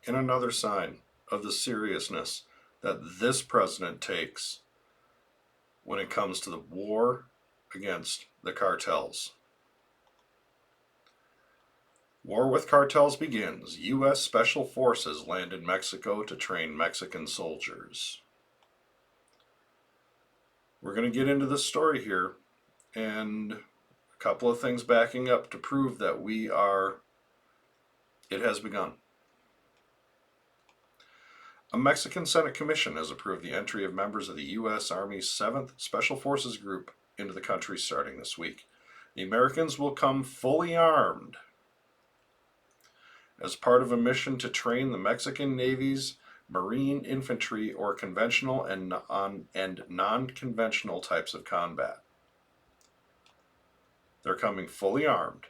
in another sign of the seriousness that this president takes when it comes to the war against the cartels. War with cartels begins. U.S. Special Forces land in Mexico to train Mexican soldiers. We're going to get into this story here and a couple of things backing up to prove that it has begun. A Mexican Senate commission has approved the entry of members of the U.S. Army's 7th Special Forces Group into the country starting this week. The Americans will come fully armed as part of a mission to train the Mexican Navy's Marine infantry or conventional and non-conventional types of combat. They're coming fully armed.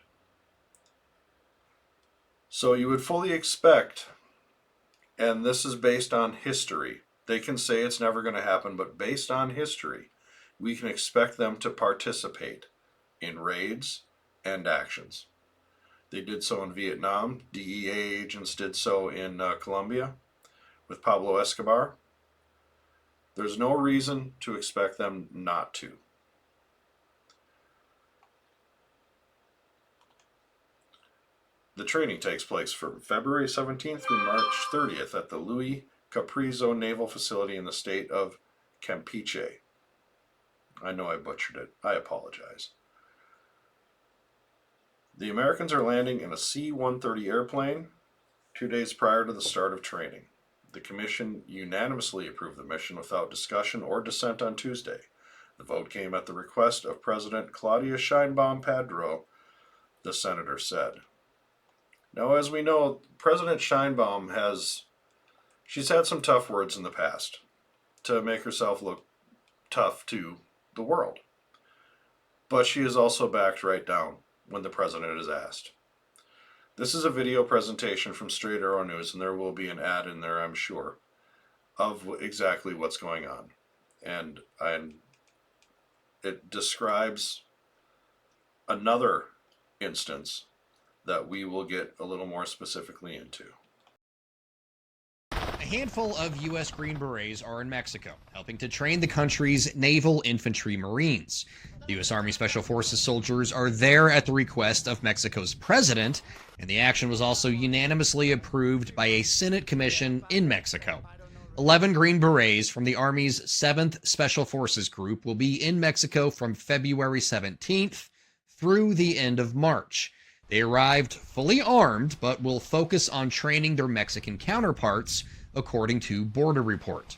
So you would fully expect, and this is based on history, they can say it's never going to happen, but based on history, we can expect them to participate in raids and actions. They did so in Vietnam. DEA agents did so in Colombia with Pablo Escobar. There's no reason to expect them not to. The training takes place from February 17th through March 30th at the Luis Caprizo Naval Facility in the state of Campeche. I know I butchered it. I apologize. The Americans are landing in a C-130 airplane 2 days prior to the start of training. The commission unanimously approved the mission without discussion or dissent on Tuesday. The vote came at the request of President Claudia Sheinbaum Padro, the senator said. Now, as we know, President Sheinbaum she's had some tough words in the past to make herself look tough to the world. But she is also backed right down when the president is asked. This is a video presentation from Straight Arrow News, and there will be an ad in there, I'm sure, of exactly what's going on. And it describes another instance that we will get a little more specifically into. A handful of U.S. Green Berets are in Mexico, helping to train the country's naval infantry marines. The U.S. Army Special Forces soldiers are there at the request of Mexico's president, and the action was also unanimously approved by a Senate commission in Mexico. 11 Green Berets from the Army's 7th Special Forces Group will be in Mexico from February 17th through the end of March. They arrived fully armed, but will focus on training their Mexican counterparts, according to Border Report.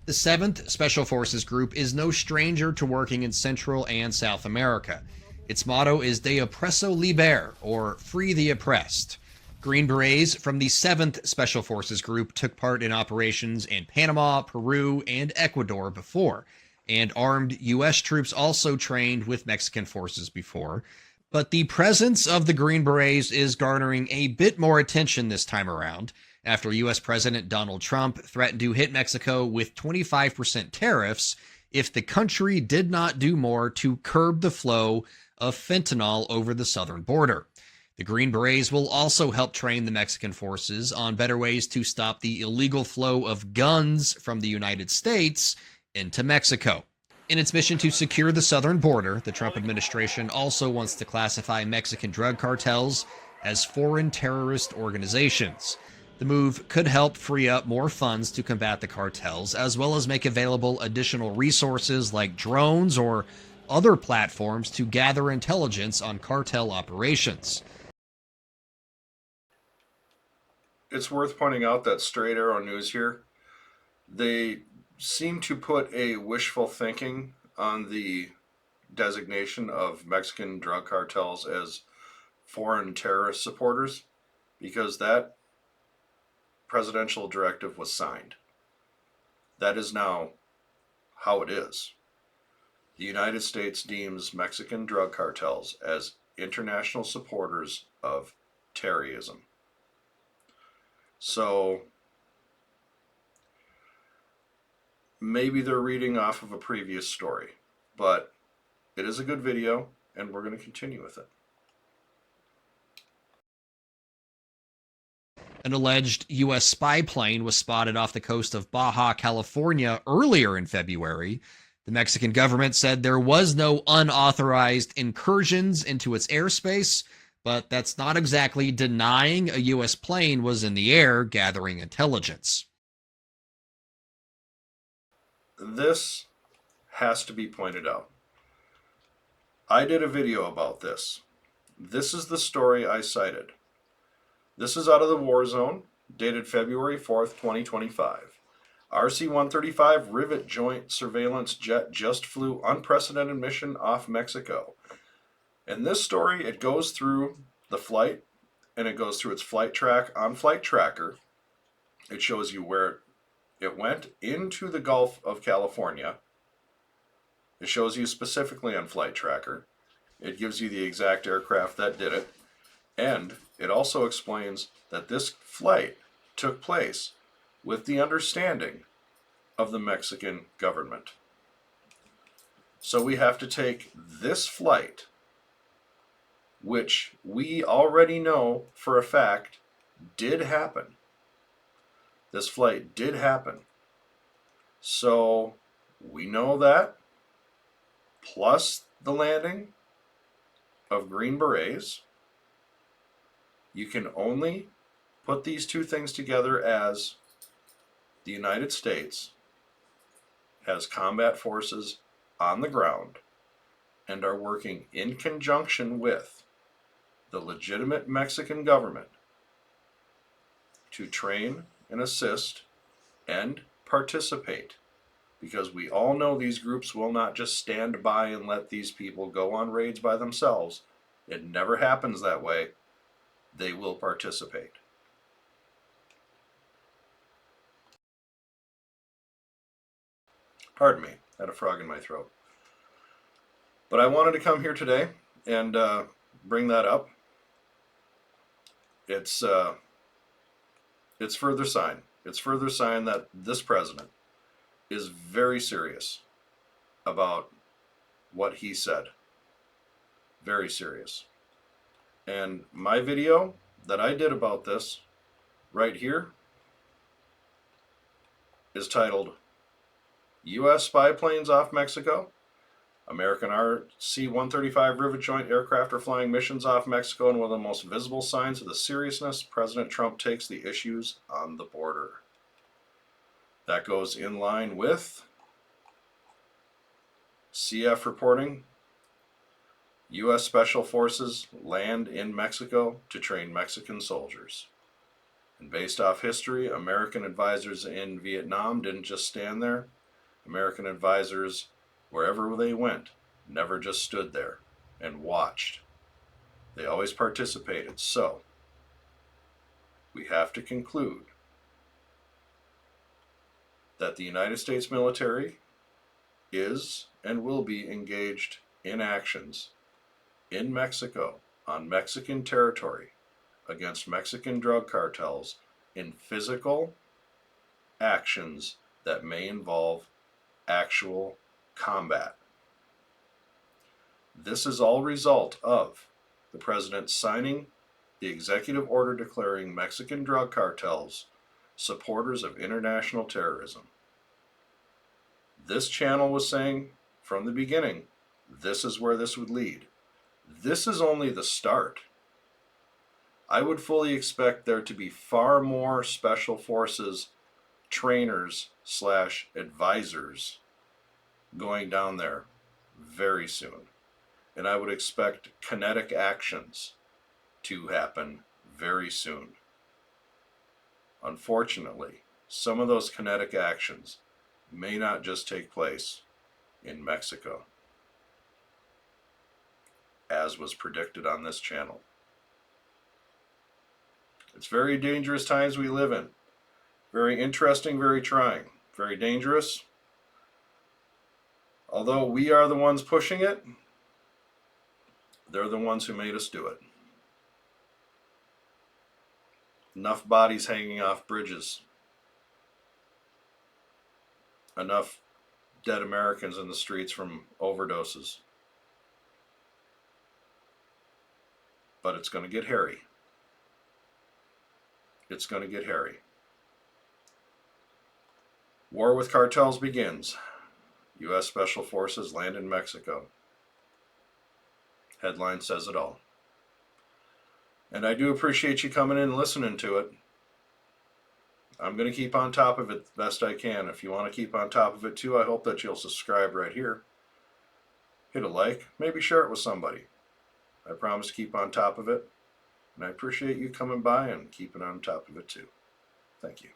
The 7th Special Forces Group is no stranger to working in Central and South America. Its motto is De Oppresso Liber, or Free the Oppressed. Green Berets from the 7th Special Forces Group took part in operations in Panama, Peru, and Ecuador before, and armed U.S. troops also trained with Mexican forces before. But the presence of the Green Berets is garnering a bit more attention this time around, after U.S. President Donald Trump threatened to hit Mexico with 25% tariffs if the country did not do more to curb the flow of fentanyl over the southern border. The Green Berets will also help train the Mexican forces on better ways to stop the illegal flow of guns from the United States into Mexico. In its mission to secure the southern border, the Trump administration also wants to classify Mexican drug cartels as foreign terrorist organizations. The move could help free up more funds to combat the cartels, as well as make available additional resources like drones or other platforms to gather intelligence on cartel operations. It's worth pointing out that Straight Arrow News here, they seem to put a wishful thinking on the designation of Mexican drug cartels as foreign terrorist supporters, because that presidential directive was signed. That is now how it is. The United States deems Mexican drug cartels as international supporters of terrorism. So maybe they're reading off of a previous story, but it is a good video, and we're going to continue with it. An alleged U.S. spy plane was spotted off the coast of Baja California earlier in February. The Mexican government said there was no unauthorized incursions into its airspace, but that's not exactly denying a U.S. plane was in the air gathering intelligence. This has to be pointed out. I did a video about this. This is the story I cited. This is out of the war zone, dated February 4th, 2025. RC-135 Rivet joint surveillance jet just flew unprecedented mission off Mexico. In this story, it goes through the flight, and it goes through its flight track on Flight Tracker. It shows you where it went into the Gulf of California. It shows you specifically on Flight Tracker. It gives you the exact aircraft that did it. And it also explains that this flight took place with the understanding of the Mexican government. So we have to take this flight, which we already know for a fact did happen. This flight did happen. So we know that, plus the landing of Green Berets. You can only put these two things together as the United States has combat forces on the ground and are working in conjunction with the legitimate Mexican government to train and assist and participate, because we all know these groups will not just stand by and let these people go on raids by themselves. It never happens that way. They will participate. Pardon me, I had a frog in my throat. But I wanted to come here today and bring that up. It's further sign. It's further sign that this president is very serious about what he said. Very serious. And my video that I did about this right here is titled U.S. Spy Planes Off Mexico. American RC-135 Rivet joint aircraft are flying missions off Mexico, and one of the most visible signs of the seriousness President Trump takes the issues on the border. That goes in line with CF reporting U.S. Special Forces land in Mexico to train Mexican soldiers. And based off history, American advisors in Vietnam didn't just stand there. American advisors, wherever they went, never just stood there and watched. They always participated. So, we have to conclude that the United States military is and will be engaged in actions in Mexico, on Mexican territory, against Mexican drug cartels in physical actions that may involve actual combat. This is all result of the president signing the executive order declaring Mexican drug cartels supporters of international terrorism. This channel was saying from the beginning, this is where this would lead. This is only the start. I would fully expect there to be far more special forces trainers / advisors going down there very soon. And I would expect kinetic actions to happen very soon. Unfortunately, some of those kinetic actions may not just take place in Mexico, as was predicted on this channel. It's very dangerous times we live in. Very interesting, very trying, very dangerous. Although we are the ones pushing it, they're the ones who made us do it. Enough bodies hanging off bridges. Enough dead Americans in the streets from overdoses. But it's going to get hairy. It's going to get hairy. War with cartels begins. U.S. Special Forces land in Mexico. Headline says it all. And I do appreciate you coming in and listening to it. I'm going to keep on top of it the best I can. If you want to keep on top of it too, I hope that you'll subscribe right here. Hit a like, maybe share it with somebody. I promise to keep on top of it. And I appreciate you coming by and keeping on top of it too. Thank you.